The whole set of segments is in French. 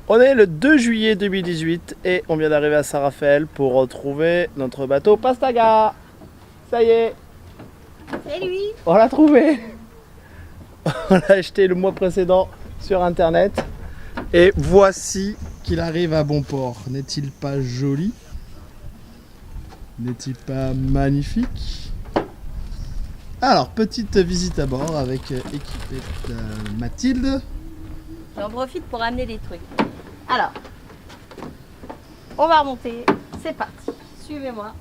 On est le 2 juillet 2018 et on vient d'arriver à Saint-Raphaël pour retrouver notre bateau Pastaga. Ça y est, C'est lui. on l'a trouvé. On l'a acheté le mois précédent sur internet et voici qu'il arrive à bon port. N'est-il pas joli? N'est-il pas magnifique? Alors, petite visite à bord avec équipée de Mathilde. J'en profite pour amener des trucs. Alors, on va remonter. C'est parti. Suivez-moi.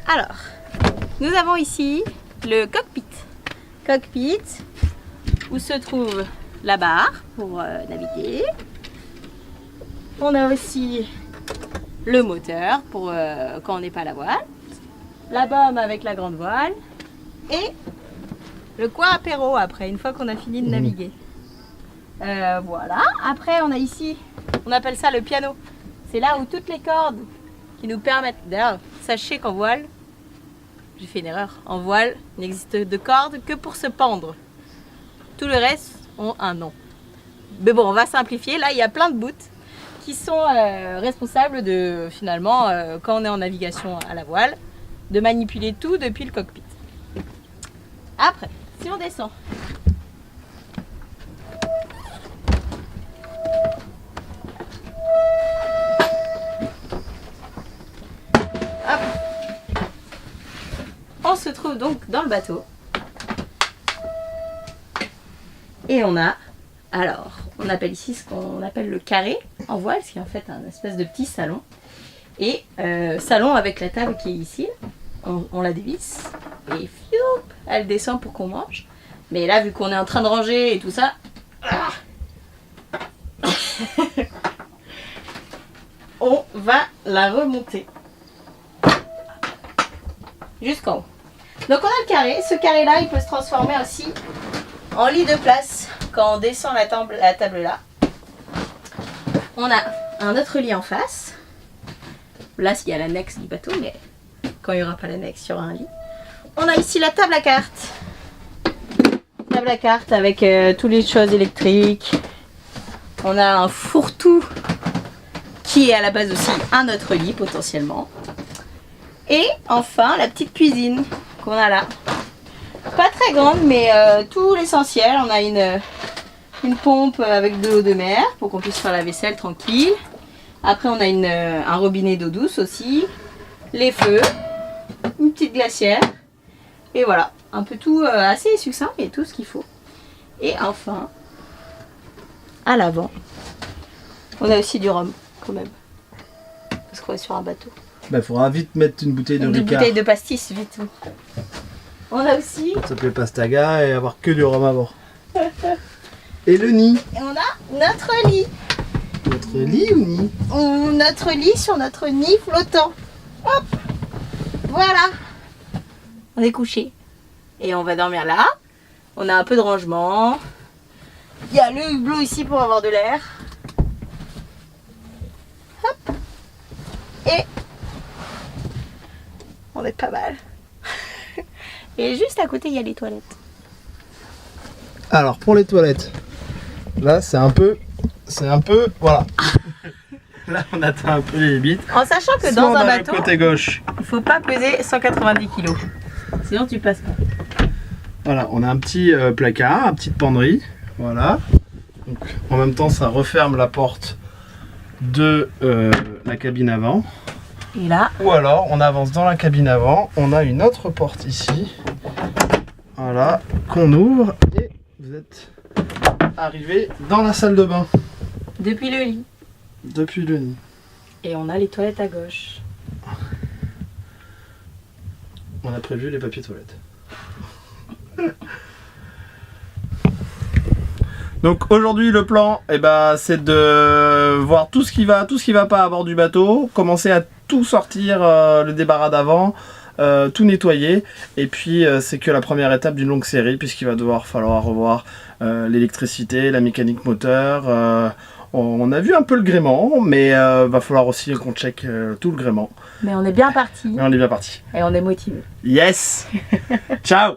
Alors, nous avons ici le cockpit. Cockpit où se trouve la barre pour naviguer. On a aussi le moteur pour quand on n'est pas à la voile. La baume avec la grande voile. Et le coin apéro après, une fois qu'on a fini de naviguer. Voilà. Après, on a ici, on appelle ça le piano. C'est là où toutes les cordes qui nous permettent... D'ailleurs, sachez qu'en voile, j'ai fait une erreur. En voile, il n'existe de cordes que pour se pendre. Tout le reste ont un nom. Mais bon, on va simplifier. Là, il y a plein de bouts qui sont responsables de, finalement, quand on est en navigation à la voile, de manipuler tout depuis le cockpit. Après, si on descend, hop, on se trouve donc dans le bateau. Et on a, alors, on appelle ici ce qu'on appelle le carré en voile, ce qui est en fait un espèce de petit salon. Et salon avec la table qui est ici. On la dévisse et fioup, elle descend pour qu'on mange. Mais là, vu qu'on est en train de ranger et tout ça, on va la remonter jusqu'en haut. Donc on a le carré. Ce carré-là, il peut se transformer aussi en lit de place quand on descend la table là. On a un autre lit en face. Là, il y a l'annexe du bateau, mais quand il n'y aura pas l'annexe, il y aura un lit. On a ici la table à cartes. Table à cartes avec toutes les choses électriques. On a un fourre-tout qui est à la base aussi un autre lit potentiellement. Et enfin, la petite cuisine qu'on a là. Pas très grande, mais tout l'essentiel. On a une pompe avec de l'eau de mer pour qu'on puisse faire la vaisselle tranquille. Après, on a un robinet d'eau douce aussi. Les feux. Une petite glacière. Et voilà. Un peu tout assez succinct, mais tout ce qu'il faut. Et enfin, à l'avant, on a aussi du rhum, quand même. Parce qu'on est sur un bateau. Bah, faudra vite mettre une bouteille de Une Ricard. bouteille de pastis, vite. On a aussi... Ça s'appelait Pastaga et avoir que du rhum à bord. Et le nid. Et on a notre lit. Notre lit ou nid? Notre lit sur notre nid flottant. Hop. Voilà. On est couché. Et on va dormir là. On a un peu de rangement. Il y a le hublot ici pour avoir de l'air. Hop. Et on est pas mal. Et juste à côté, il y a les toilettes. Alors pour les toilettes, là c'est un peu, voilà. Là on atteint un peu les limites. En sachant que Soit dans on un a bateau, le côté gauche. il faut pas peser 190 kg. Sinon tu passes pas. Voilà, on a un petit placard, une petite penderie, voilà. Donc, en même temps ça referme la porte de la cabine avant. Et là, Ou alors on avance dans la cabine avant, on a une autre porte ici, voilà, qu'on ouvre et vous êtes arrivé dans la salle de bain depuis le lit. depuis le nid. Et on a les toilettes à gauche. On a prévu les papiers toilettes. Donc aujourd'hui le plan, c'est de voir tout ce qui va pas à bord du bateau, commencer à tout sortir, le débarras d'avant, tout nettoyer, et puis c'est que la première étape d'une longue série puisqu'il va falloir revoir l'électricité, la mécanique moteur. On a vu un peu le gréement, mais va falloir aussi qu'on check tout le gréement. Mais on est bien parti Mais on est bien parti. et on est motivé. Yes. Ciao.